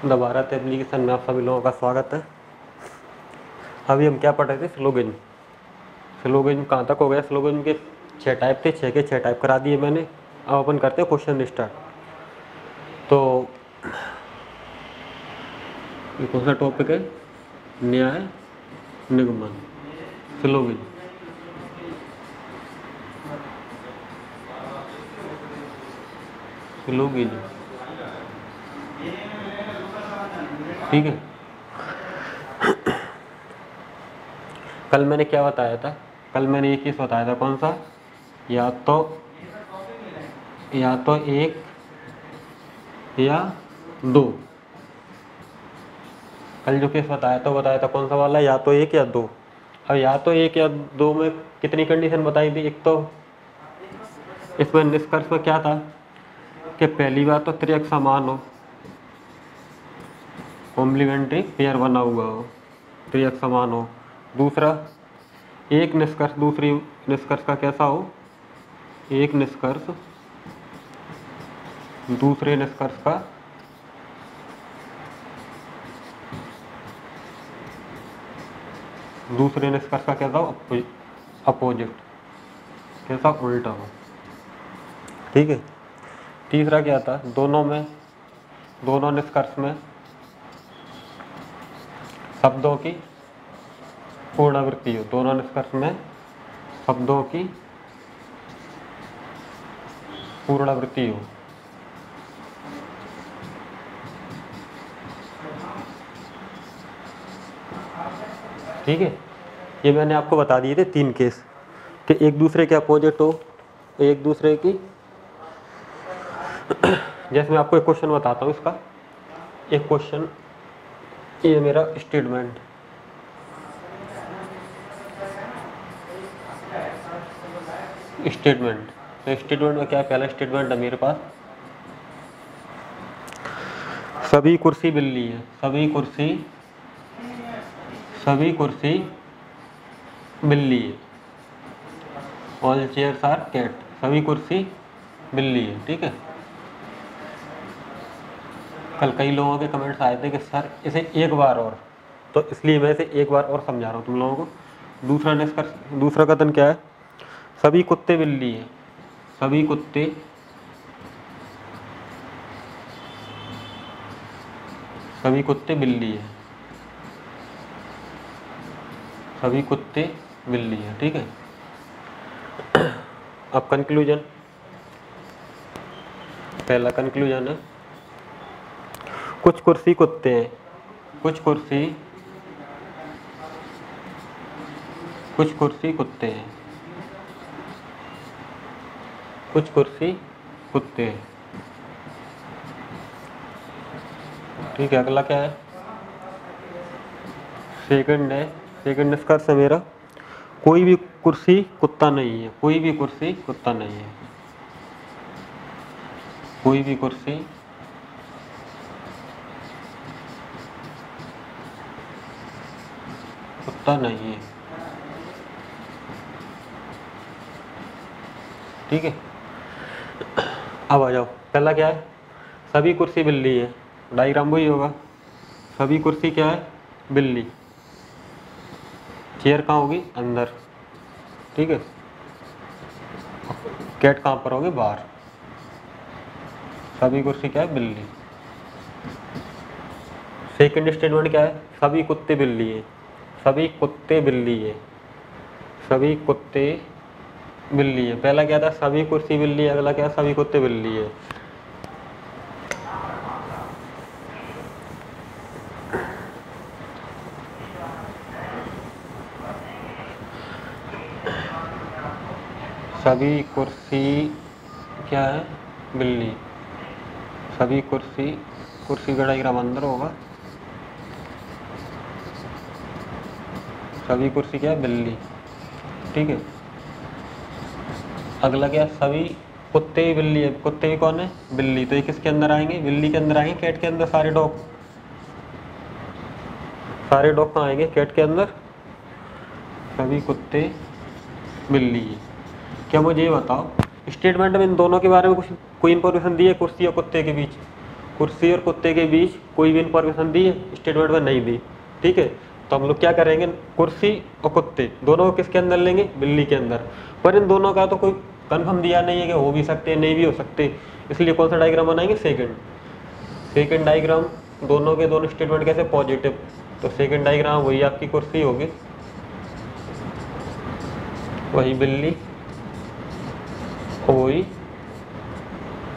दोबारा से एप्लीकेशन में आप सभी लोगों का स्वागत है। अभी हम क्या पढ़ रहे थे? स्लोगन। स्लोगन कहाँ तक हो गया? स्लोगन के 6 टाइप थे, 6 के 6 टाइप करा दिए मैंने। अब अपन करते हैं क्वेश्चन स्टार्ट। तो ये कौन सा टॉपिक है? न्याय निगमन। स्लोगन। स्लोगन, ठीक है। कल मैंने क्या बताया था? कल मैंने एक चीज़ बताया था, कौन सा? या तो एक या दो। कल जो केस बताया था कौन सा वाला? या तो एक या दो। अब या तो एक या दो में कितनी कंडीशन बताई थी? एक तो इसमें निष्कर्ष में क्या था कि पहली बात तो त्रियक समान हो, कॉम्प्लीमेंट्री पेयर बना हुआ हो, त्रियक समान हो। दूसरा, एक निष्कर्ष दूसरी निष्कर्ष का कैसा हो? एक निष्कर्ष दूसरे निष्कर्ष का कैसा हो? अपोजिट, कैसा? उल्टा हो, ठीक है। तीसरा क्या था? दोनों निष्कर्ष में शब्दों की पूर्णावृत्ति हो। दोनों निष्कर्ष में शब्दों की पूर्णावृत्ति हो, ठीक है। ये मैंने आपको बता दिए थे 3 केस कि एक दूसरे के अपोजिट हो, एक दूसरे की। जैसे मैं आपको एक क्वेश्चन बताता हूँ इसका। एक क्वेश्चन, ये मेरा स्टेटमेंट, तो स्टेटमेंट में क्या है? पहला स्टेटमेंट है मेरे पास, सभी कुर्सी बिल्ली है। सभी कुर्सी बिल्ली है। All chairs are cat. सभी कुर्सी बिल्ली है, ठीक है। कल कई लोगों के कमेंट्स आए थे कि सर इसे एक बार और, तो इसलिए मैं इसे एक बार और समझा रहा हूँ तुम लोगों को। दूसरा कथन क्या है? सभी कुत्ते बिल्ली है। सभी कुत्ते बिल्ली है। सभी कुत्ते बिल्ली है, ठीक है। अब कंक्लूजन, पहला कंक्लूजन है, कुछ कुर्सी कुत्ते हैं। कुछ कुर्सी कुत्ते हैं। कुछ कुर्सी कुत्ते हैं, ठीक है। अगला क्या है? सेकंड निष्कर्ष है मेरा, कोई भी कुर्सी कुत्ता नहीं है। कोई भी कुर्सी कुत्ता नहीं है। कोई भी कुर्सी कुत्ता नहीं है, ठीक है। अब आ जाओ, पहला क्या है? सभी कुर्सी बिल्ली है। डायग्राम वही होगा। सभी कुर्सी क्या है? बिल्ली। चेयर कहाँ होगी? अंदर, ठीक है। कैट कहाँ पर होगी? बाहर। सभी कुर्सी क्या है? बिल्ली। सेकंड स्टेटमेंट क्या है? सभी कुत्ते बिल्ली है। सभी कुत्ते बिल्ली है। सभी कुत्ते बिल्ली है। पहला क्या था? सभी कुर्सी बिल्ली है। अगला क्या है? सभी कुत्ते बिल्ली है। सभी कुर्सी क्या है? बिल्ली। सभी कुर्सी का डायग्राम अंदर होगा। सभी कुर्सी क्या है? बिल्ली, ठीक है। अगला क्या? सभी कुत्ते ही बिल्ली है। कुत्ते ही कौन है? बिल्ली। तो ये किसके अंदर आएंगे? बिल्ली के अंदर आएंगे। कैट के अंदर सारे डॉग कहाँ आएंगे? कैट के अंदर। सभी कुत्ते बिल्ली है। क्या मुझे ये बताओ, स्टेटमेंट में इन दोनों के बारे में कोई इंफॉर्मेशन दी है? कुर्सी और कुत्ते के बीच कुर्सी और कुत्ते के बीच कोई भी इंफॉर्मेशन दी है स्टेटमेंट में? नहीं दी। ठीक है, तो हम लोग क्या करेंगे, कुर्सी और कुत्ते दोनों को किसके अंदर लेंगे, बिल्ली के अंदर। पर इन दोनों का तो कोई कंफर्म दिया नहीं है कि हो भी सकते नहीं भी हो सकते, इसलिए कौन सा डायग्राम बनाएंगे, सेकंड डायग्राम। दोनों के दोनों स्टेटमेंट कैसे, पॉजिटिव, तो सेकंड डायग्राम वही आपकी कुर्सी होगी, वही बिल्ली, वही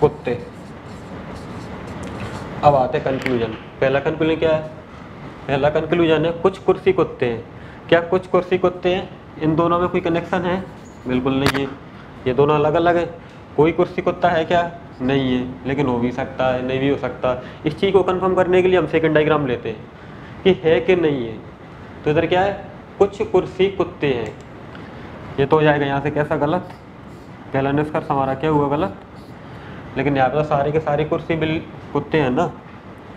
कुत्ते। अब आते कंक्लूजन। पहला कंक्लूजन क्या है, पहला कंक्लूजन है कुछ कुर्सी कुत्ते हैं। क्या कुछ कुर्सी कुत्ते हैं? इन दोनों में कोई कनेक्शन है? बिल्कुल नहीं है, ये दोनों अलग अलग है। कोई कुर्सी कुत्ता है क्या? नहीं है, लेकिन हो भी सकता है नहीं भी हो सकता। इस चीज़ को कंफर्म करने के लिए हम सेकंड डायग्राम लेते हैं कि है कि नहीं है। तो इधर क्या है, कुछ कुर्सी कुत्ते हैं, ये तो हो जाएगा यहाँ से कैसा गलत, पहला निष्कर्ष हमारा क्या हुआ, गलत। लेकिन यहाँ पर सारे के सारे कुर्सी कुत्ते हैं ना,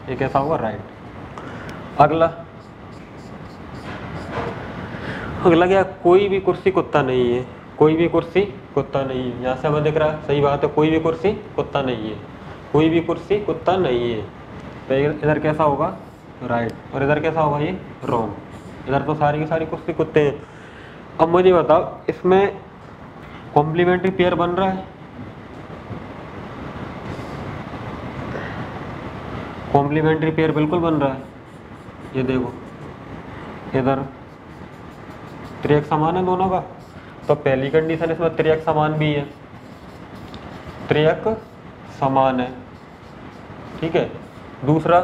ये कैसा होगा, राइट। अगला क्या, कोई भी कुर्सी कुत्ता नहीं है, कोई भी कुर्सी कुत्ता नहीं है। यहाँ से हमें दिख रहा है, सही बात है, कोई भी कुर्सी कुत्ता नहीं है, कोई भी कुर्सी कुत्ता नहीं है। तो इधर कैसा होगा, राइट, और इधर कैसा होगा, ये रॉन्ग। इधर तो सारी की सारी कुर्सी कुत्ते हैं। अब मुझे बताओ, इसमें कॉम्प्लीमेंट्री पेयर बन रहा है, कॉम्प्लीमेंट्री पेयर बिल्कुल बन रहा है। ये देखो, इधर त्रियक समान है दोनों का, तो पहली कंडीशन इसमें त्रियक समान भी है, त्रियक समान है, ठीक है। दूसरा,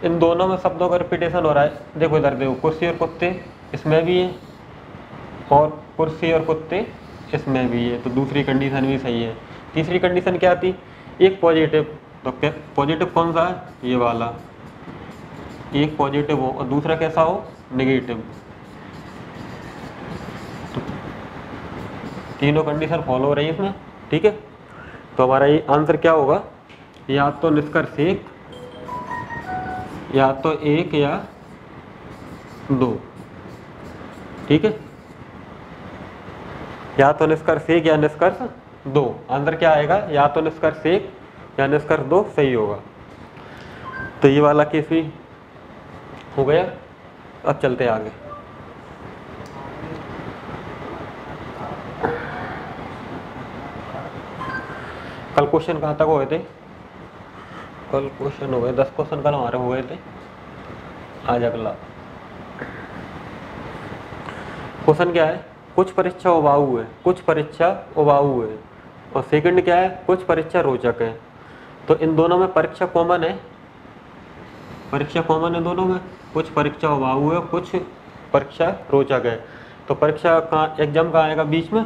इन दोनों में शब्दों का रिपीटेशन हो रहा है। देखो इधर देखो, कुर्सी और कुत्ते इसमें भी है, और कुर्सी और कुत्ते इसमें भी है, तो दूसरी कंडीशन भी सही है। तीसरी कंडीशन क्या थी, एक पॉजिटिव, तो पॉजिटिव कौन सा है, ये वाला, एक पॉजिटिव हो और दूसरा कैसा हो, नेगेटिव। तीनों कंडीशन फॉलो हो रही है इसमें, ठीक है। तो हमारा ये आंसर क्या होगा, या तो निष्कर्ष एक, या तो एक या दो, ठीक है। या तो निष्कर्ष एक या निष्कर्ष दो। आंसर क्या आएगा, या तो निष्कर्ष एक या निष्कर्ष दो सही होगा। तो ये वाला केस भी हो गया। अब चलते हैं आगे। कल क्वेश्चन कहाँ तक हो गए थे, कल क्वेश्चन हो गए 10 क्वेश्चन कल हमारे हो गए थे। आज अगला क्वेश्चन क्या है, कुछ परीक्षा उबाऊ है, कुछ परीक्षा उबाऊ है, और सेकंड क्या है, कुछ परीक्षा रोचक है। तो इन दोनों में परीक्षा कॉमन है, परीक्षा कॉमन है दोनों में, कुछ परीक्षा उबाऊ है, कुछ परीक्षा रोचक है। तो परीक्षा कहाँ, एग्जाम कहाँ आएगा बीच में,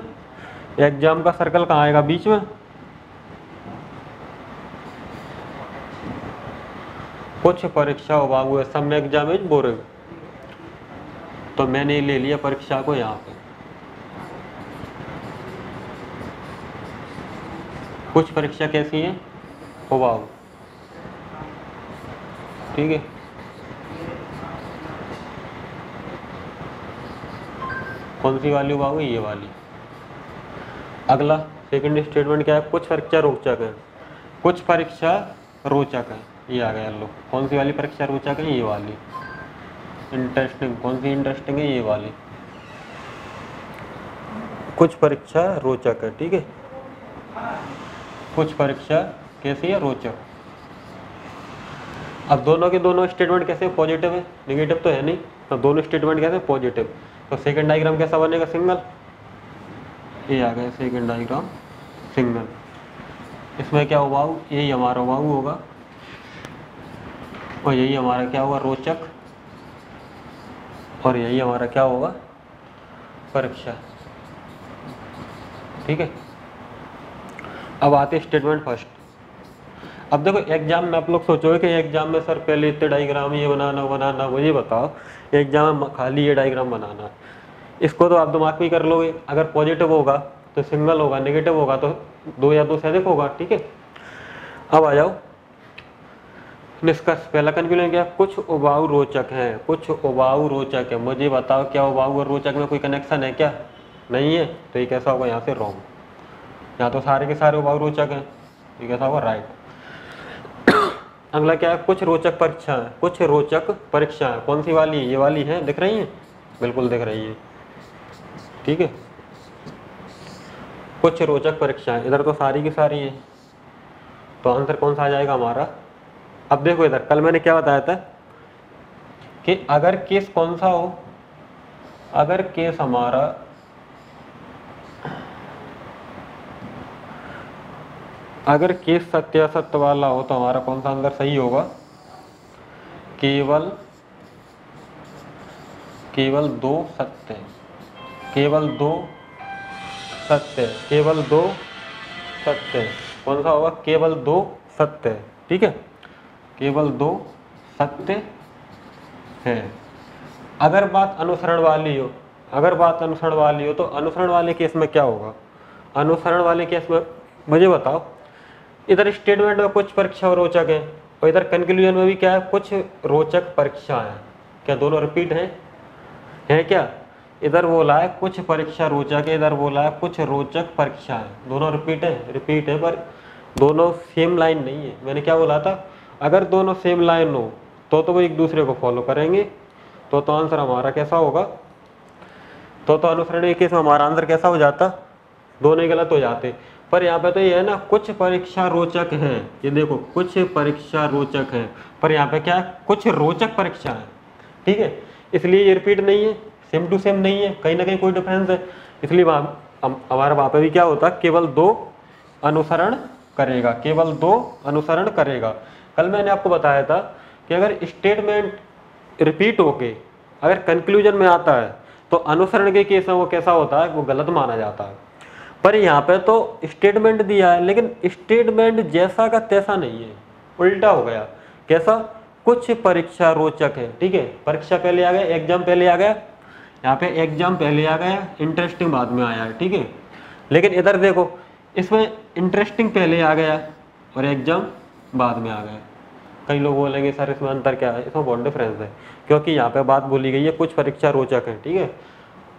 एग्जाम का सर्कल कहाँ आएगा बीच में, कुछ परीक्षा उबाऊ है, सम एग्जाम इज बोरिंग। तो मैंने ले लिया परीक्षा को यहाँ पे, कुछ परीक्षा कैसी है, उबाऊ, ठीक है। कौन सी वाली उबाऊ है, ये वाली। अगला सेकंड स्टेटमेंट क्या है, कुछ परीक्षा रोचक है, कुछ परीक्षा रोचक है, ये आ गया लो। कौन सी वाली परीक्षा रोचक है, ये वाली। इंटरेस्टिंग, कौन सी इंटरेस्टिंग है, ये वाली। कुछ परीक्षा रोचक है, ठीक है। कुछ परीक्षा कैसी है, रोचक। अब दोनों के दोनों स्टेटमेंट कैसे, पॉजिटिव है, नेगेटिव तो है नहीं, तो दोनों स्टेटमेंट कैसे, पॉजिटिव। तो सेकंड डायग्राम कैसा बनेगा, सिंगल। ये आ गया सेकंड डायग्राम सिंगल। इसमें क्या उबाऊ, यही हमारा उबाऊ होगा, और यही हमारा क्या होगा, रोचक, और यही हमारा क्या होगा, परीक्षा, ठीक है। अब आते स्टेटमेंट फर्स्ट। अब देखो एग्जाम में आप लोग सोचोगे कि एग्जाम में सर पहले इतने डायग्राम ये बनाना, मुझे बताओ एग्जाम में खाली ये डायग्राम बनाना है, इसको तो आप दिमाग में ही कर लोगे। अगर पॉजिटिव होगा तो सिंगल होगा, नेगेटिव होगा तो दो या दो से अधिक होगा, ठीक है। अब आ जाओ निष्कर्ष। पहला कंक्लूजन क्या, कुछ उबाऊ रोचक हैं, कुछ उबाऊ रोचक है। मुझे बताओ क्या उबाऊ और रोचक में कोई कनेक्शन है क्या, नहीं है, तो ये कैसा होगा, यहाँ से रॉन्ग। यहाँ तो सारे के सारे उबाऊ रोचक हैं, ये कैसा होगा, राइट। अगला क्या है, कुछ रोचक परीक्षाएं, कुछ रोचक परीक्षाएं कौन सी वाली, ये वाली है, दिख रही है, बिल्कुल दिख रही है, ठीक है। कुछ रोचक परीक्षाएं, इधर तो सारी की सारी है, तो आंसर कौन सा आ जाएगा हमारा। अब देखो इधर कल मैंने क्या बताया था कि अगर केस कौन सा हो, अगर केस हमारा अगर केस सत्यासत्य वाला हो तो हमारा कौन सा आंसर सही होगा, केवल केवल दो सत्य, केवल दो सत्य, केवल दो सत्य, कौन सा होगा, केवल दो सत्य, ठीक है, केवल दो सत्य है। अगर बात अनुसरण वाली हो, अगर बात अनुसरण वाली हो तो अनुसरण वाले केस में क्या होगा, अनुसरण वाले केस में मुझे बताओ, इधर स्टेटमेंट में कुछ परीक्षा रोचक है और इधर कंक्लूजन में भी क्या है, कुछ रोचक परीक्षा है, क्या दोनों रिपीट है क्या, इधर बोला है कुछ परीक्षा रोचक है, इधर बोला है कुछ रोचक परीक्षा है, दोनों रिपीट है, पर दोनों सेम लाइन नहीं है। मैंने क्या बोला था, अगर दोनों सेम लाइन हो तो वो एक दूसरे को फॉलो करेंगे, तो आंसर हमारा कैसा होगा, तो अनुसरण के केस में हमारा आंसर कैसा हो जाता, दोनों ही गलत हो जाते। पर यहाँ पे तो ये है ना, कुछ परीक्षा रोचक है, ये देखो कुछ परीक्षा रोचक है, पर यहाँ पे क्या है, कुछ रोचक परीक्षा है, ठीक है, इसलिए ये रिपीट नहीं है, सेम टू सेम नहीं है, कहीं ना कहीं कोई डिफरेंस है, इसलिए हमारा वहाँ पे भी क्या होता, केवल दो अनुसरण करेगा, केवल दो अनुसरण करेगा। कल मैंने आपको बताया था कि अगर स्टेटमेंट रिपीट होके अगर कंक्लूजन में आता है तो अनुसरण के केस में वो कैसा होता है, वो गलत माना जाता है। पर यहाँ पे तो स्टेटमेंट दिया है, लेकिन स्टेटमेंट जैसा का तैसा नहीं है, उल्टा हो गया, कैसा, कुछ परीक्षा रोचक है, ठीक है, परीक्षा पहले आ गया, एग्जाम पहले आ गया, यहाँ पे एग्जाम पहले आ गया, इंटरेस्टिंग बाद में आया है, ठीक है, लेकिन इधर देखो इसमें इंटरेस्टिंग पहले आ गया और एग्जाम बाद में आ गया। कई लोग बोलेंगे सर इसमें अंतर क्या है, इसमें बहुत डिफरेंस है, क्योंकि यहाँ पे बात बोली गई है कुछ परीक्षा रोचक है, ठीक है,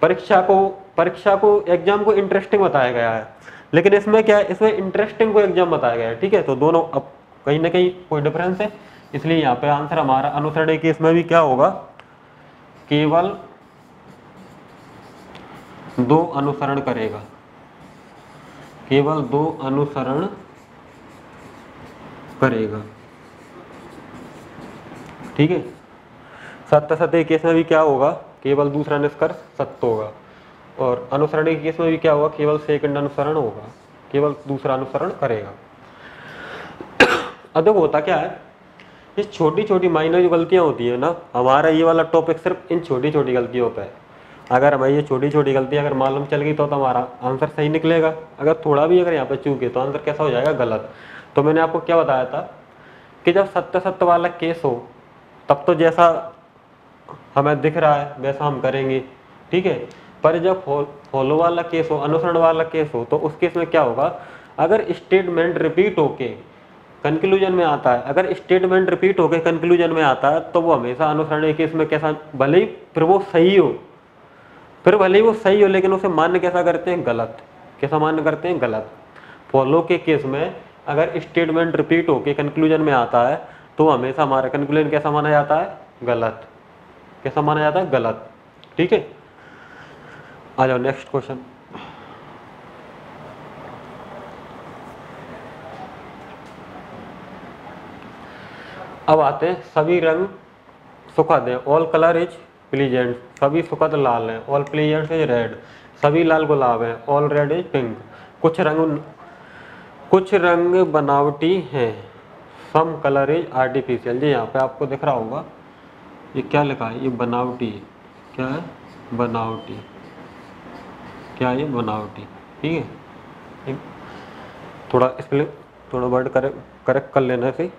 परीक्षा को एग्जाम को इंटरेस्टिंग बताया गया है, लेकिन इसमें क्या है, इसमें इंटरेस्टिंग को एग्जाम बताया गया है, ठीक है, तो दोनों अब कहीं ना कहीं कोई डिफरेंस है, इसलिए यहाँ पे आंसर हमारा अनुसरण के इसमें भी क्या होगा, केवल दो अनुसरण करेगा, केवल दो अनुसरण करेगा, ठीक है। सत्य सत्य केस में भी क्या होगा, केवल दूसरा निष्कर्ष सत्य होगा, और अनुसरण के केस में भी क्या होगा, केवल सेकंड अनुसरण होगा, केवल दूसरा अनुसरण करेगा। अब देखो होता क्या है, ये छोटी छोटी माइनर जो गलतियां होती है ना, हमारा ये वाला टॉपिक सिर्फ इन छोटी छोटी गलतियों पे है। अगर हमें ये छोटी छोटी गलतियां अगर मालूम चल गई तो हमारा आंसर सही निकलेगा, अगर थोड़ा भी अगर यहाँ पे चूके तो आंसर कैसा हो जाएगा, गलत। तो मैंने आपको क्या बताया था कि जब सत्य सत्य वाला केस हो तब तो जैसा हमें दिख रहा है वैसा हम करेंगे, ठीक है, पर जब फॉलो वाला केस हो, अनुसरण वाला केस हो, तो उस केस में क्या होगा, अगर स्टेटमेंट रिपीट होके कंक्लूजन में आता है, अगर स्टेटमेंट रिपीट होके कंक्लूजन में आता है तो वो हमेशा अनुसरण के केस में कैसा, भले ही फिर वो सही हो, लेकिन उसे मान्य कैसा करते हैं, गलत, कैसा मान्य करते हैं, गलत। फॉलो के केस में अगर स्टेटमेंट रिपीट होके कंक्लूजन में आता है तो हमेशा हमारा कंक्लूजन कैसा माना जाता है, गलत, कैसा माना जाता है, गलत, ठीक है। आ जाओ नेक्स्ट क्वेश्चन। अब आते हैं, सभी रंग सुखद है, ऑल कलर इज प्लीजेंट, सभी सुखद लाल है, ऑल प्लीजेंट इज रेड, सभी लाल गुलाब है, ऑल रेड इज पिंक, कुछ रंग बनावटी हैं, सम कलर इज आर्टिफिशियल। जी यहाँ पे आपको दिख रहा होगा ये क्या लिखा है, ये बनावटी है, क्या है, बनावटी, क्या है, ये बनावटी, ठीक है, थोड़ा इसलिए थोड़ा वर्ड करेक्ट कर लेना से।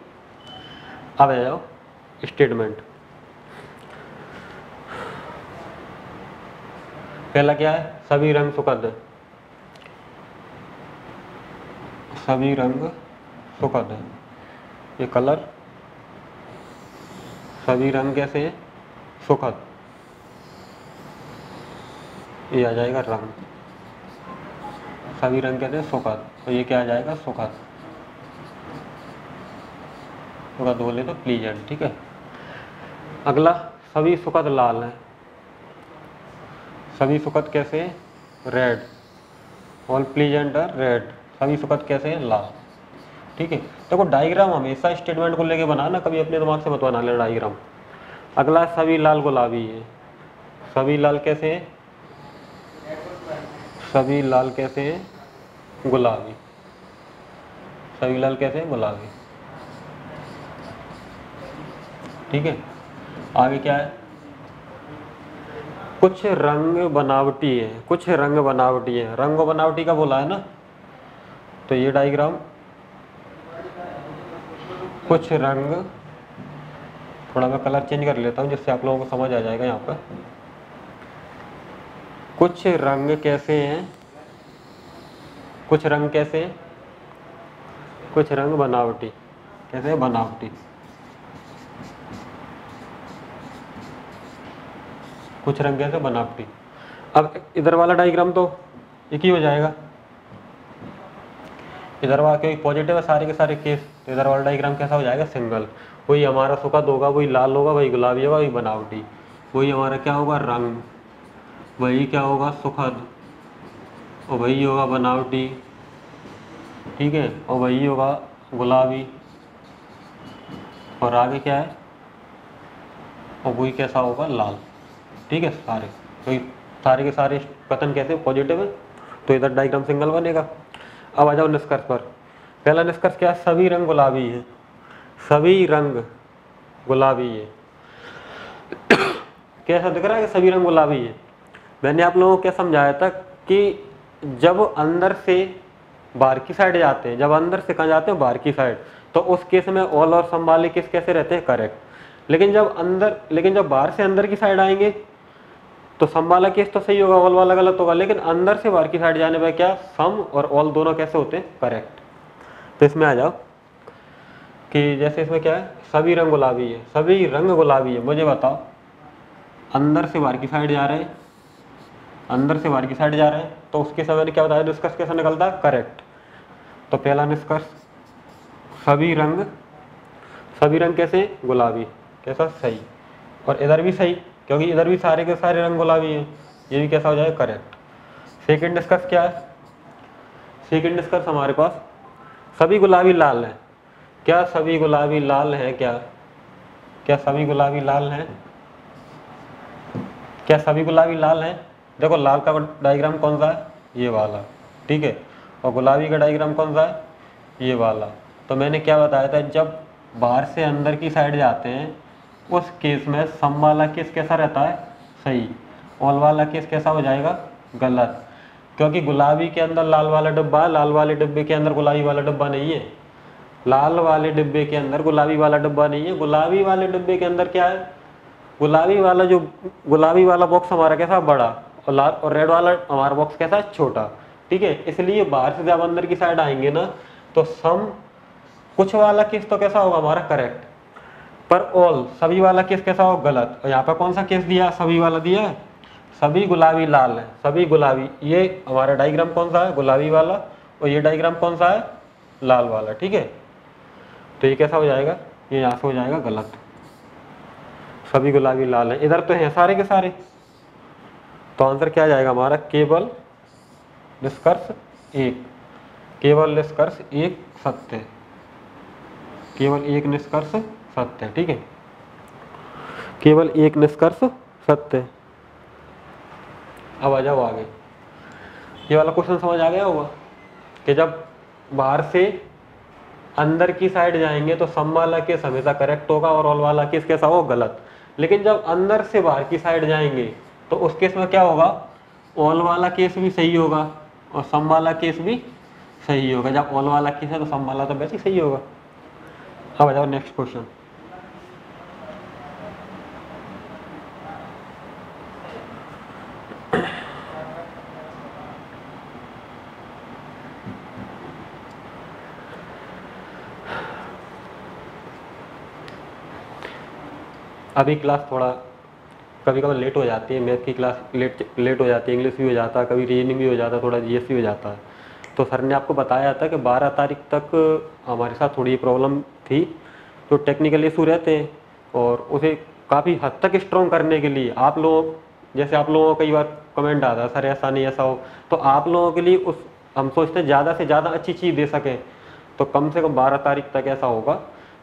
अब आ जाओ स्टेटमेंट, पहला क्या है, सभी रंग सुखद है, सभी रंग सुखद है, ये कलर, सभी रंग कैसे है, सुखद, ये आ जाएगा रंग, सभी रंग कैसे हैं, सुखद, तो ये क्या आ जाएगा, सुखद, सुखद बोले तो प्लीजेंट, ठीक है। अगला, सभी सुखद लाल हैं। सभी सुखद कैसे हैं? Red. All pleasant are red. सभी सुखद कैसे हैं? लाल, ठीक है। देखो डायग्राम हमेशा स्टेटमेंट को लेके बनाना, कभी अपने दिमाग से मत बना लेना डायग्राम। अगला, सभी लाल गुलाबी है। सभी लाल कैसे हैं? सभी लाल कैसे हैं? गुलाबी। सभी लाल कैसे हैं? गुलाबी, ठीक है। आगे क्या है? कुछ रंग बनावटी है। कुछ रंग बनावटी है। रंग बनावटी का बोला है ना, तो ये डायग्राम कुछ रंग, थोड़ा मैं कलर चेंज कर लेता हूँ जिससे आप लोगों को समझ आ जाएगा। यहाँ पर कुछ रंग कैसे हैं? कुछ रंग कैसे हैं? कुछ रंग बनावटी। कैसे हैं? बनावटी। कुछ रंग कैसे? बनावटी। अब इधर वाला डायग्राम तो एक ही हो जाएगा। इधर वाला क्योंकि पॉजिटिव है सारे के सारे केस, तो इधर वाला डायग्राम कैसा हो जाएगा? सिंगल। वही हमारा सुखद होगा, वही लाल होगा, वही गुलाबी होगा, वही बनावटी। वही हमारा क्या होगा? रंग। वही क्या होगा? सुखद। और वही होगा बनावटी, ठीक है। और वही होगा गुलाबी। और आगे क्या है? और वही कैसा होगा? लाल, ठीक है। सारे तो सारे के सारे कथन कैसे? पॉजिटिव है, तो इधर डायग्राम सिंगल बनेगा। अब आ जाओ निष्कर्ष पर। पहला निष्कर्ष क्या है? सभी रंग गुलाबी है। सभी रंग गुलाबी है। कैसा दिख रहा है कि सभी रंग गुलाबी है? मैंने आप लोगों को क्या समझाया था कि जब अंदर से बाहर की साइड जाते हैं, जब अंदर से कहाँ जाते हैं? बाहर की साइड, तो उस केस में ऑल और सम वाले केस कैसे रहते हैं? करेक्ट। लेकिन जब बाहर से अंदर की साइड आएंगे तो सम वाला केस तो सही होगा, ऑल वाला गलत होगा। लेकिन अंदर से बाहर की साइड जाने पर क्या? सम और ऑल दोनों कैसे होते हैं? करेक्ट। तो इसमें आ जाओ कि जैसे इसमें क्या है? सभी रंग गुलाबी है। सभी रंग गुलाबी है। मुझे बताओ, अंदर से बाहर की साइड जा रहे हैं, अंदर से बाहर की साइड जा रहे हैं, तो उसके समय क्या बताया? निष्कर्ष कैसा निकलता है? करेक्ट। तो पहला निष्कर्ष, सभी रंग कैसे? गुलाबी। कैसा? सही। और इधर भी सही, क्योंकि इधर भी सारे के सारे रंग गुलाबी हैं। ये भी कैसा हो जाएगा? करेक्ट। सेकंड निष्कर्ष क्या है? सेकंड निष्कर्ष हमारे पास सभी गुलाबी लाल हैं। क्या सभी गुलाबी लाल हैं? क्या सभी गुलाबी लाल हैं? क्या सभी गुलाबी लाल हैं? देखो लाल का डायग्राम कौन सा है? ये वाला, ठीक है। और गुलाबी का डायग्राम कौन सा है? ये वाला। तो मैंने क्या बताया था? जब बाहर से अंदर की साइड जाते हैं उस केस में सम वाला केस कैसा रहता है? सही। ऑल वाला केस कैसा हो जाएगा? गलत। क्योंकि गुलाबी के अंदर लाल वाला डिब्बा है, लाल वाले डिब्बे के अंदर गुलाबी वाला डिब्बा नहीं है। लाल वाले डिब्बे के अंदर गुलाबी वाला डिब्बा नहीं है। गुलाबी वाले डिब्बे के अंदर क्या है? गुलाबी वाला बॉक्स हमारा कैसा? बड़ा, और लाल और रेड वाला हमारा बॉक्स कैसा है? छोटा, ठीक है। इसलिए बाहर से जब अंदर की साइड आएंगे ना, तो सम कुछ वाला केस तो कैसा होगा? हमारा करेक्ट। पर ऑल सभी वाला केस कैसा होगा? गलत। और यहाँ पर कौन सा केस दिया? सभी वाला दिया है। सभी गुलाबी लाल है। सभी गुलाबी, ये हमारा डायग्राम कौन सा है? गुलाबी वाला। और ये डायग्राम कौन सा है? लाल वाला, ठीक है। तो ये कैसा हो जाएगा? ये यहाँ से हो जाएगा गलत। सभी गुलाबी लाल है, इधर तो हैं सारे के सारे। तो आंसर क्या आ जाएगा हमारा? केवल निष्कर्ष एक। केवल निष्कर्ष एक सत्य है। केवल एक निष्कर्ष सत्य है, ठीक है। केवल एक निष्कर्ष सत्य है। अब आ जाओ आगे। ये वाला क्वेश्चन समझ आ गया होगा कि जब बाहर से अंदर की साइड जाएंगे तो सम वाला केस हमेशा करेक्ट होगा और ऑल वाला केस कैसा होगा? गलत। लेकिन जब अंदर से बाहर की साइड जाएंगे तो उस केस में क्या होगा? ऑल वाला केस भी सही होगा और सम वाला केस भी सही होगा। जब ऑल वाला केस है तो सम वाला तो वैसे ही सही होगा। अब आ जाओ नेक्स्ट क्वेश्चन। अभी क्लास थोड़ा कभी कभी लेट हो जाती है, मैथ की क्लास लेट हो जाती है, इंग्लिश भी हो जाता है, कभी रीजनिंग भी हो जाता है, थोड़ा जीएस भी हो जाता है। तो सर ने आपको बताया था कि 12 तारीख तक हमारे साथ थोड़ी प्रॉब्लम थी, जो टेक्निकल इशू रहते हैं, और उसे काफ़ी हद तक स्ट्रॉन्ग करने के लिए आप लोग, जैसे आप लोगों को कई बार कमेंट आता है सर ऐसा नहीं ऐसा हो, तो आप लोगों के लिए उस हम सोचते हैं ज़्यादा से ज़्यादा अच्छी चीज़ दे सकें। तो कम से कम 12 तारीख तक ऐसा होगा।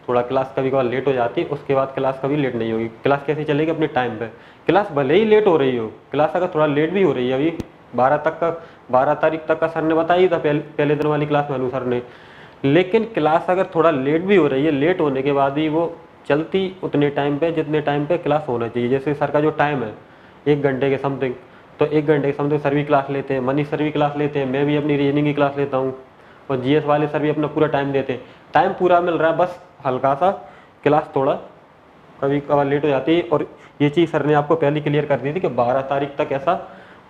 थोड़ा क्लास कभी कभार लेट हो जाती है, उसके बाद क्लास कभी लेट नहीं होगी। क्लास कैसी चलेगी? अपने टाइम पे। क्लास भले ही लेट हो रही हो, क्लास अगर थोड़ा लेट भी हो रही है, अभी 12 तारीख तक का सर ने बताई था, पहले दिन वाली क्लास में अनु सर ने, लेकिन क्लास अगर थोड़ा लेट भी हो रही है, लेट होने के बाद ही वो चलती उतने टाइम पे जितने टाइम पे क्लास होना चाहिए। जैसे सर का जो टाइम है 1 घंटे के समथिंग, तो 1 घंटे के समथिंग सर भी क्लास लेते हैं, मनीष सर भी क्लास लेते हैं, मैं भी अपनी रीजनिंग की क्लास लेता हूँ, और जीएस वाले सर भी अपना पूरा टाइम देते हैं। टाइम पूरा मिल रहा है, बस हल्का सा क्लास थोड़ा कभी कभार लेट हो जाती है। और ये चीज़ सर ने आपको पहले क्लियर कर दी थी कि 12 तारीख तक ऐसा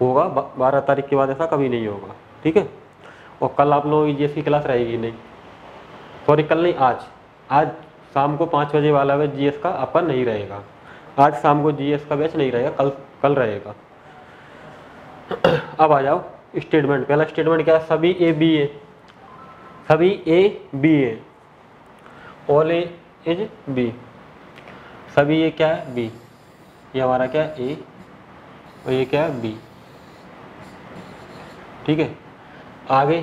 होगा, 12 तारीख के बाद ऐसा कभी नहीं होगा, ठीक है। और कल आप लोगों की जीएस की क्लास रहेगी नहीं, सॉरी कल नहीं, आज शाम को 5 बजे वाला बैच जीएस का आपका नहीं रहेगा। आज शाम को जीएस का बैच नहीं रहेगा, कल रहेगा। अब आ जाओ स्टेटमेंट। पहला स्टेटमेंट क्या है? सभी ए बी ए, सभी A B A, all A is B. सभी ये क्या है? बी। ये हमारा क्या है? ए, और ये क्या है? बी, ठीक है। आगे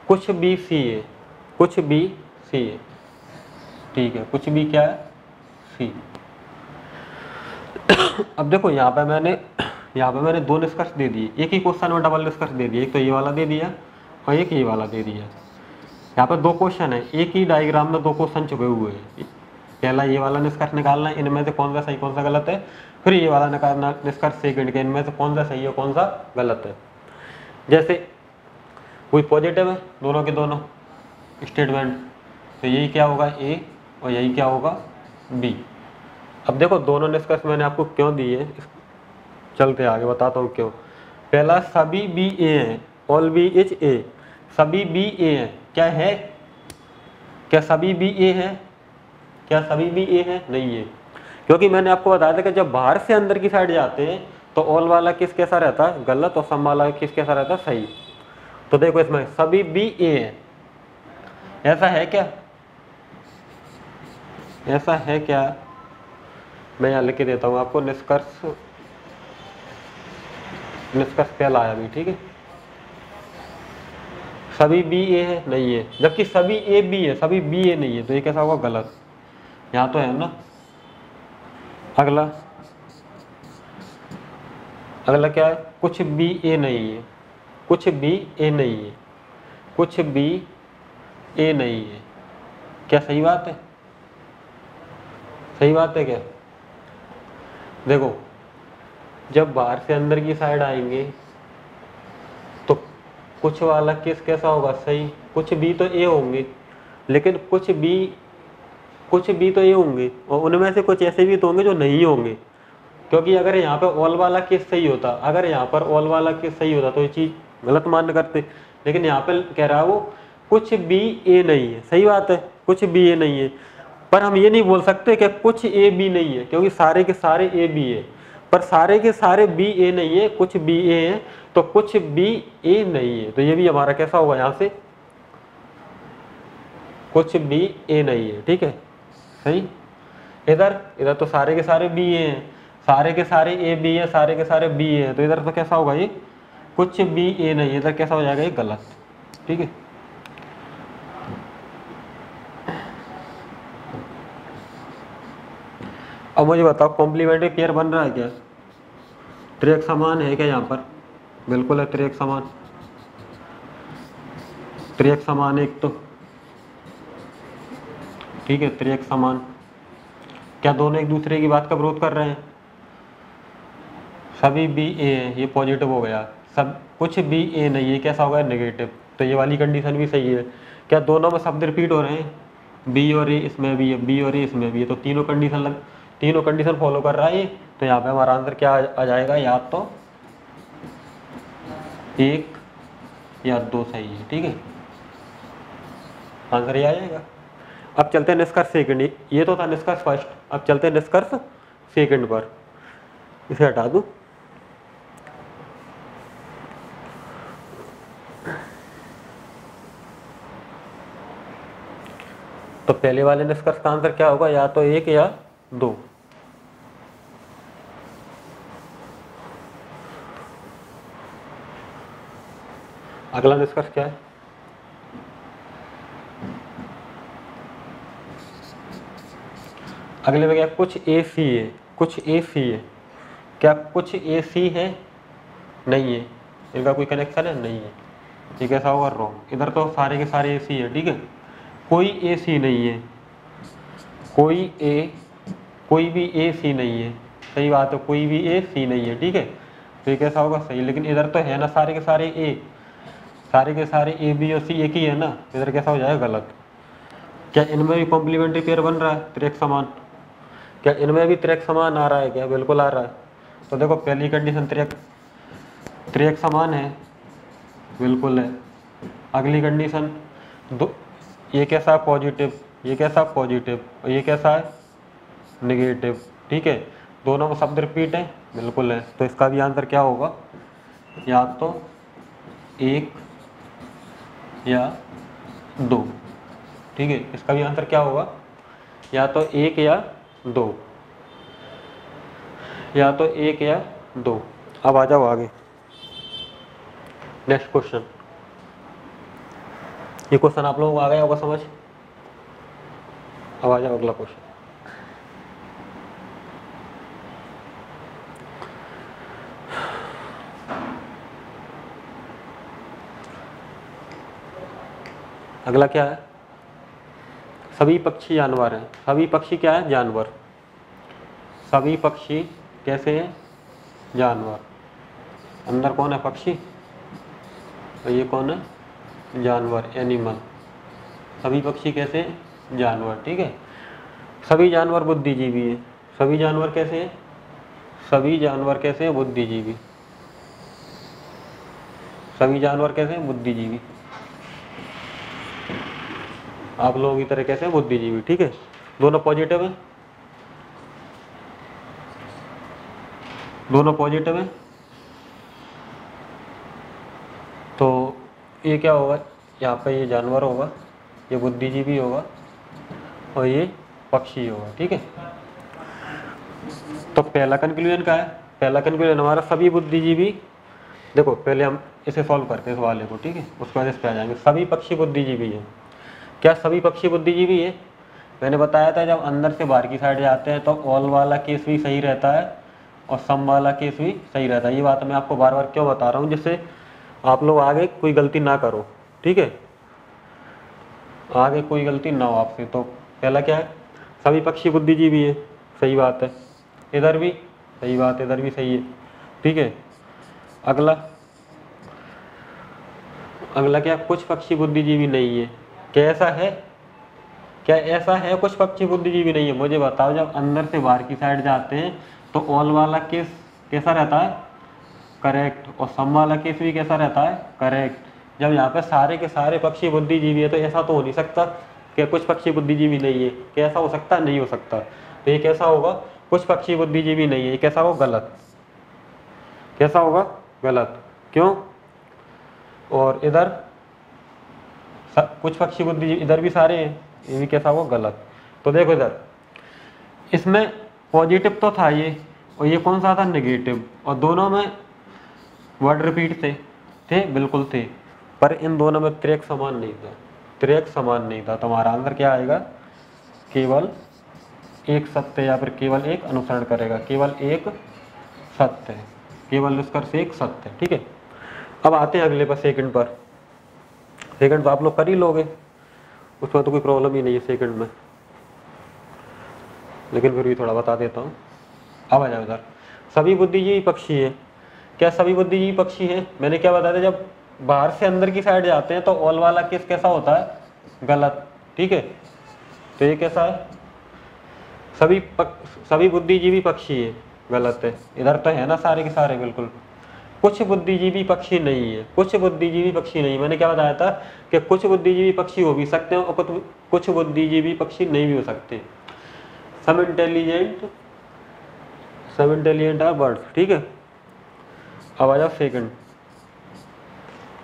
कुछ बी सी ए, कुछ बी सी ए, ठीक है। कुछ भी क्या है? सी। अब देखो यहाँ पे मैंने 2 निष्कर्ष दे दिए, एक ही क्वेश्चन में डबल निष्कर्ष दे दिए। एक तो ये वाला दे दिया और एक ये वाला दे दिया। यहाँ पे 2 क्वेश्चन है, एक ही डायग्राम में 2 क्वेश्चन छुपे हुए हैं। पहला ये वाला निष्कर्ष निकालना है, इनमें से कौन सा सही कौन सा गलत है। फिर ये वाला निकालना निष्कर्ष सेकंड के, इनमें से कौन सा सही है कौन सा गलत है। जैसे कोई पॉजिटिव है दोनों के दोनों स्टेटमेंट, तो यही क्या होगा? ए, और यही क्या होगा? बी। अब देखो दोनों निष्कर्ष मैंने आपको क्यों दिए, चलते आगे बताता हूँ क्यों। पहला सभी बी ए हैं, ऑल बी इज ए। सभी बी ए हैं, क्या है? क्या सभी बी ए हैं? क्या सभी बी ए हैं? नहीं है, क्योंकि मैंने आपको बताया था कि जब बाहर से अंदर की साइड जाते हैं तो ऑल वाला किस कैसा रहता है? गलत, और सम वाला किस कैसा रहता है? सही। तो देखो इसमें सभी बी ए हैं, ऐसा है क्या? ऐसा है क्या? मैं यहाँ लिख के देता हूँ आपको निष्कर्ष पहला आया भी, ठीक है। सभी बी ए है, नहीं है, जबकि सभी ए बी है, सभी बी ए नहीं है, तो ये कैसा होगा? गलत। यहाँ तो है ना। अगला क्या है? कुछ बी ए नहीं है, कुछ बी ए नहीं है, कुछ बी ए नहीं है। क्या सही बात है? सही बात है क्या? देखो जब बाहर से अंदर की साइड आएंगे तो कुछ वाला किस कैसा होगा? सही। कुछ बी तो ए होंगे, लेकिन कुछ बी तो ये होंगे, और उनमें से कुछ ऐसे भी तो होंगे जो नहीं होंगे। क्योंकि अगर यहाँ पे ऑल वाला केस सही होता, अगर यहाँ पर ऑल वाला केस सही होता तो ये चीज़ गलत मान करते, लेकिन यहाँ पे कह रहा है वो कुछ बी ए नहीं है। सही बात है, कुछ बी ए नहीं है, पर हम ये नहीं बोल सकते कि कुछ ए बी नहीं है, क्योंकि सारे के सारे ए बी है। पर सारे के सारे बी ए नहीं है, कुछ बी ए है, तो कुछ बी ए नहीं है, तो ये भी हमारा कैसा होगा? यहाँ से कुछ बी ए नहीं है, ठीक है, सही। इधर तो सारे के सारे बी ए हैं, सारे के सारे ए बी है, सारे के सारे बी है, तो इधर तो कैसा होगा? ये कुछ बी ए नहीं है, इधर कैसा हो जाएगा? ये गलत, ठीक है। अब मुझे बताओ कॉम्प्लीमेंट्री पेयर बन रहा है क्या? त्रिक समान है क्या यहाँ पर? बिल्कुल है, त्रिक समान, त्रिक समान एक तो, ठीक है, त्रिक समान। क्या दोनों एक दूसरे की बात का विरोध कर रहे हैं? सभी बी ए है, ये पॉजिटिव हो गया। सब कुछ बी ए नहीं है, कैसा होगा? नेगेटिव। तो ये वाली कंडीशन भी सही है। क्या दोनों में शब्द रिपीट हो रहे हैं? बी और ए इसमें भी है, बी और ए इसमें भी है, तो तीनों कंडीशन फॉलो कर रहा है ये। तो यहाँ पे हमारा आंसर क्या आ जाएगा? या तो 1 या 2 सही है, ठीक है, आंसर ये आ जाएगा। अब चलते हैं निष्कर्ष सेकंड। ये तो था निष्कर्ष फर्स्ट, अब चलते हैं निष्कर्ष सेकंड पर। इसे हटा दूं। तो तो पहले वाले निष्कर्ष का आंसर क्या होगा, या तो 1 या 2। अगला निष्कर्ष क्या है, अगले में क्या, कुछ AC है, कुछ AC है। क्या कुछ AC है? नहीं है, इनका कोई कनेक्शन है नहीं है। ये कैसा होगा, रॉन्ग। इधर तो सारे के सारे AC है, ठीक है। कोई AC नहीं है, कोई भी AC नहीं है, सही बात है, कोई भी AC नहीं है, ठीक है। तो ये कैसा होगा, सही। लेकिन इधर तो है ना सारे के सारे सारे के सारे A B और C एक ही है ना, इधर कैसा हो जाएगा, गलत। क्या इनमें भी कॉम्प्लीमेंट्री पेयर बन रहा है, त्रिक समान? क्या इनमें भी त्रिक समान आ रहा है क्या? बिल्कुल आ रहा है। तो देखो पहली कंडीशन त्रिक समान है, बिल्कुल है। अगली कंडीशन ये कैसा है, पॉजिटिव, ये कैसा है, पॉजिटिव, और ये कैसा है, नेगेटिव, ठीक है। दोनों में शब्द रिपीट है, बिल्कुल है। तो इसका भी आंसर क्या होगा, या तो 1 या 2, ठीक है। इसका भी आंसर क्या होगा, या तो 1 या 2, या तो 1 या 2। अब आ जाओ आगे, नेक्स्ट क्वेश्चन। ये क्वेश्चन आप लोगों को आ गया होगा समझ। अब आ जाओ अगला क्वेश्चन। अगला क्या है, सभी पक्षी जानवर हैं। सभी पक्षी क्या है, जानवर। सभी पक्षी कैसे हैं, जानवर। अंदर कौन है, पक्षी, और ये कौन है, जानवर, एनिमल। सभी पक्षी कैसे हैं, जानवर, ठीक है। सभी जानवर बुद्धिजीवी हैं। सभी जानवर कैसे हैं, सभी जानवर कैसे हैं, बुद्धिजीवी। सभी जानवर कैसे हैं, बुद्धिजीवी। आप लोगों की तरह कैसे हैं, बुद्धिजीवी, ठीक है। दोनों पॉजिटिव हैं, दोनों पॉजिटिव हैं। तो ये क्या होगा, यहाँ पे ये जानवर होगा, ये बुद्धिजीवी होगा, और ये पक्षी होगा, ठीक है। तो पहला कंक्लूजन क्या है, पहला कंक्लूजन हमारा सभी बुद्धिजीवी। देखो पहले हम इसे सॉल्व करते हैं इस वाले को, ठीक है, उसके बाद इस पे आ जाएंगे। सभी पक्षी बुद्धिजीवी हैं। क्या सभी पक्षी बुद्धिजीवी है? मैंने बताया था जब अंदर से बाहर की साइड जाते हैं तो ऑल वाला केस भी सही रहता है और सम वाला केस भी सही रहता है। ये बात मैं आपको बार बार क्यों बता रहा हूँ, जिससे आप लोग आगे कोई गलती ना करो, ठीक है, आगे कोई गलती ना हो आपसे। तो पहला क्या है, सभी पक्षी बुद्धिजीवी है, सही बात है। इधर भी सही बात है, इधर भी सही है, ठीक है। अगला अगला क्या, कुछ पक्षी बुद्धिजीवी नहीं है। कैसा है, क्या ऐसा है कुछ पक्षी बुद्धिजीवी नहीं है? मुझे बताओ। जब अंदर से बाहर की साइड जाते हैं तो ऑल वाला केस कैसा रहता है, करेक्ट, और सम वाला केस भी कैसा रहता है, करेक्ट। जब यहाँ पे सारे के सारे पक्षी बुद्धिजीवी है तो ऐसा तो हो नहीं सकता कि कुछ पक्षी बुद्धिजीवी नहीं है। कैसा हो सकता, नहीं हो सकता। तो ये कैसा होगा, कुछ पक्षी बुद्धिजीवी नहीं है, ये कैसा होगा, गलत। कैसा होगा, गलत। क्यों? और इधर कुछ पक्षी बुद्धिजीवी, इधर भी सारे हैं, ये भी कैसा होगा, गलत। तो देखो इधर इसमें पॉजिटिव तो था ये, और ये कौन सा था, नेगेटिव, और दोनों में वर्ड रिपीट थे, बिल्कुल थे। पर इन दोनों में त्रिक समान नहीं था, त्रिक समान नहीं था। तुम्हारा आंसर क्या आएगा, केवल एक सत्य, या फिर केवल एक अनुसरण करेगा, केवल एक सत्य, केवल निष्कर्ष एक सत्य, ठीक है। अब आते हैं अगले पर, सेकंड पर। सेकंड तो आप लोग कर ही लोगे, उसमें तो कोई प्रॉब्लम ही नहीं है सेकंड में, लेकिन फिर भी थोड़ा बता देता हूँ। अब आ जाओ इधर, सभी बुद्धिजीवी पक्षी है। क्या सभी बुद्धिजीवी पक्षी है? मैंने क्या बताया था, जब बाहर से अंदर की साइड जाते हैं तो ऑल वाला केस कैसा होता है, गलत, ठीक है। तो ये कैसा है, सभी बुद्धिजीवी पक्षी है, गलत है। इधर तो है ना सारे के सारे, बिल्कुल। कुछ बुद्धिजीवी पक्षी नहीं है, कुछ बुद्धिजीवी पक्षी नहीं। मैंने क्या बताया था कि कुछ बुद्धिजीवी पक्षी हो भी सकते हैं और कुछ बुद्धिजीवी पक्षी नहीं भी हो सकते। सम इंटेलिजेंट आर बर्ड्स, ठीक है। अब आ जाओ सेकंड,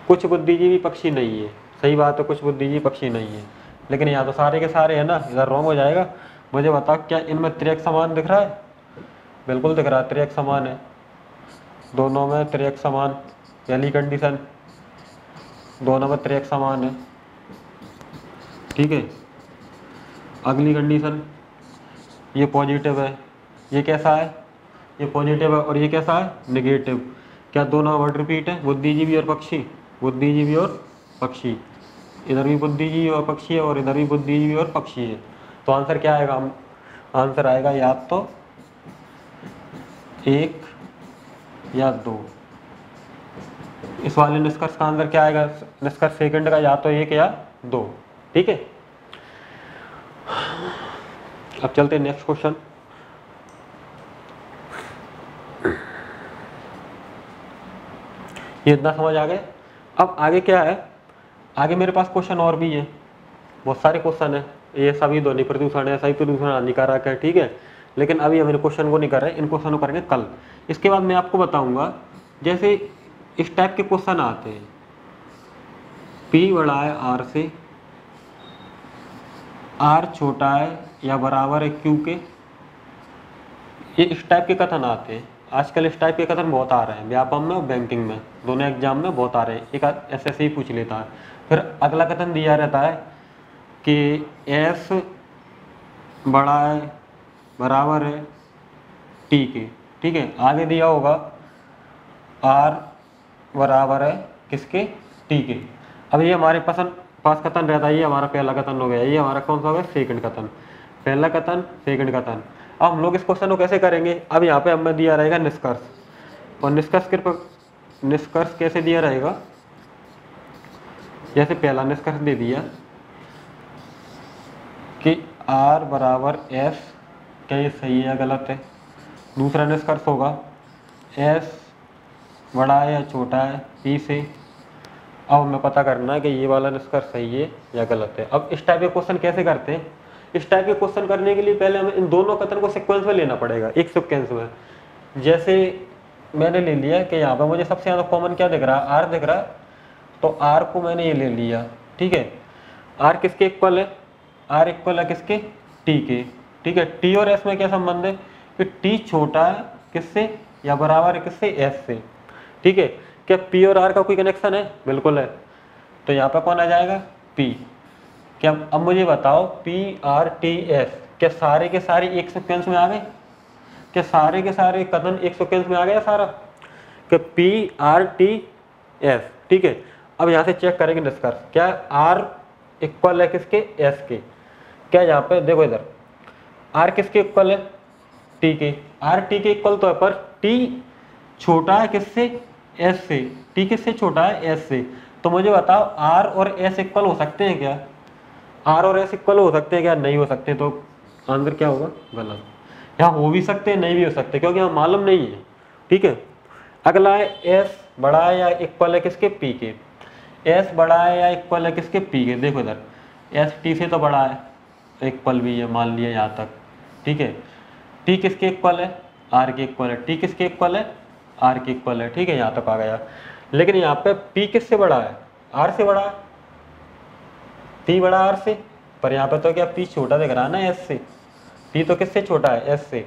कुछ बुद्धिजीवी पक्षी नहीं है, सही बात है, कुछ बुद्धिजीवी पक्षी नहीं है। लेकिन यहाँ तो सारे के सारे है ना, इधर रॉन्ग हो जाएगा। मुझे बताओ क्या इनमें त्रिक समान दिख रहा है? बिल्कुल दिख रहा है, त्रिक समान है, दोनों में त्रिक समान, पहली कंडीशन, दोनों में त्रिक समान है, ठीक है। अगली कंडीशन, ये पॉजिटिव है, ये कैसा है? ये पॉजिटिव है, और ये कैसा है? नेगेटिव। क्या दोनों वर्ड रिपीट है? बुद्धिजीवी और पक्षी, बुद्धिजीवी और पक्षी, इधर भी बुद्धिजीवी और पक्षी है और इधर भी बुद्धिजीवी और पक्षी है। तो आंसर क्या आएगा? आंसर आएगा या तो 1 या 2। इस वाले निष्कर्ष का आंसर क्या आएगा? निष्कर्ष सेकंड का या तो 1 या 2, ठीक है। अब चलते हैं नेक्स्ट क्वेश्चन। ये इतना समझ आ गया। अब आगे क्या है? आगे मेरे पास क्वेश्चन और भी है, बहुत सारे क्वेश्चन है। ये सभी ध्वनि प्रदूषण है, सभी प्रदूषण हानिकारक है, ठीक है। लेकिन अभी हम इन क्वेश्चन को नहीं कर रहे, इन क्वेश्चन को करेंगे कल। इसके बाद मैं आपको बताऊंगा, जैसे इस टाइप के क्वेश्चन आते हैं, P बड़ा है R से, R छोटा है या बराबर है Q के, ये इस टाइप के कथन आते हैं। आजकल इस टाइप के कथन बहुत आ रहे हैं, व्यापम में और बैंकिंग में, दोनों एग्जाम में बहुत आ रहे हैं। एक ऐसे ही पूछ लेता है। फिर अगला कथन दिया रहता है कि S बड़ा है बराबर है T के, ठीक है। आगे दिया होगा R बराबर है किसके? T के। अब ये हमारे पास कथन रहता है, ये हमारा पहला कथन हो गया, ये हमारा कौन सा हो गया? सेकंड कथन। पहला कथन, सेकंड कथन। अब हम लोग इस क्वेश्चन को कैसे करेंगे? अब यहाँ पे हमें दिया रहेगा निष्कर्ष, और निष्कर्ष कैसे दिया रहेगा? जैसे पहला निष्कर्ष दे दिया कि R बराबर S, क्या ये सही है या गलत है? दूसरा निष्कर्ष होगा S बड़ा है या छोटा है P से। अब हमें पता करना है कि ये वाला निष्कर्ष सही है या गलत है। अब इस टाइप के क्वेश्चन कैसे करते हैं? इस टाइप के क्वेश्चन करने के लिए पहले हमें इन दोनों कथन को सीक्वेंस में लेना पड़ेगा, एक सीक्वेंस में। जैसे मैंने ले लिया कि यहाँ पर मुझे सबसे ज़्यादा कॉमन क्या दिख रहा है? R दिख रहा है, तो R को मैंने ये ले लिया, ठीक है। R किसके इक्वल है? R इक्वल है किसके? T के, ठीक है। T और S में क्या संबंध है? कि T छोटा है किससे या बराबर है किससे? S से, ठीक है। क्या P और R का कोई कनेक्शन है? बिल्कुल है। तो यहाँ पर कौन आ जाएगा? P। क्या अब मुझे बताओ P R T S, क्या सारे के सारे एक सीक्वेंस में आ गए? क्या सारे के सारे कथन एक सीक्वेंस में आ गया सारा? क्या P R T S, ठीक है। अब यहाँ से चेक करेंगे निष्कर्ष, क्या R इक्वल है किसके? S के। क्या यहाँ पे देखो, इधर R किसके इक्वल है? T के। R T के इक्वल तो है, पर T छोटा है किससे? S से। T किससे छोटा है? S से। तो मुझे बताओ R और S इक्वल हो सकते हैं क्या? R और S इक्वल हो सकते हैं क्या? नहीं हो सकते। तो आंसर क्या होगा? गलत। यहाँ हो भी सकते हैं, नहीं भी हो सकते, क्योंकि यहाँ मालूम नहीं है, ठीक है। अगला है S बड़ा है या इक्वल है किसके? P के। S बड़ा है या इक्वल है किसके? P के। देखो इधर S T से तो बड़ा है, इक्वल भी है, मान लिया यहाँ तक, ठीक है। T किसके इक्वल है? R के इक्वल है। T किसके इक्वल है? R के इक्वल है, ठीक है। यहाँ तक आ गया। लेकिन यहाँ पे P किससे बड़ा है? R से बड़ा है। P बड़ा R से, पर यहाँ पे तो क्या P छोटा दिख रहा है ना S से। P तो किससे छोटा है? S से।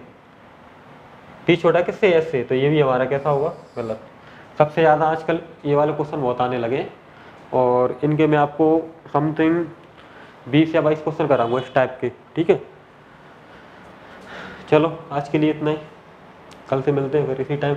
P छोटा किससे? S से। तो ये भी हमारा कैसा होगा? गलत। सबसे ज़्यादा आजकल ये वाले क्वेश्चन बहुत आने लगे, और इनके मैं आपको समथिंग 20 या 22 क्वेश्चन कराऊंगा इस टाइप के, ठीक है। चलो आज के लिए इतना ही, कल से मिलते हैं फिर इसी टाइम।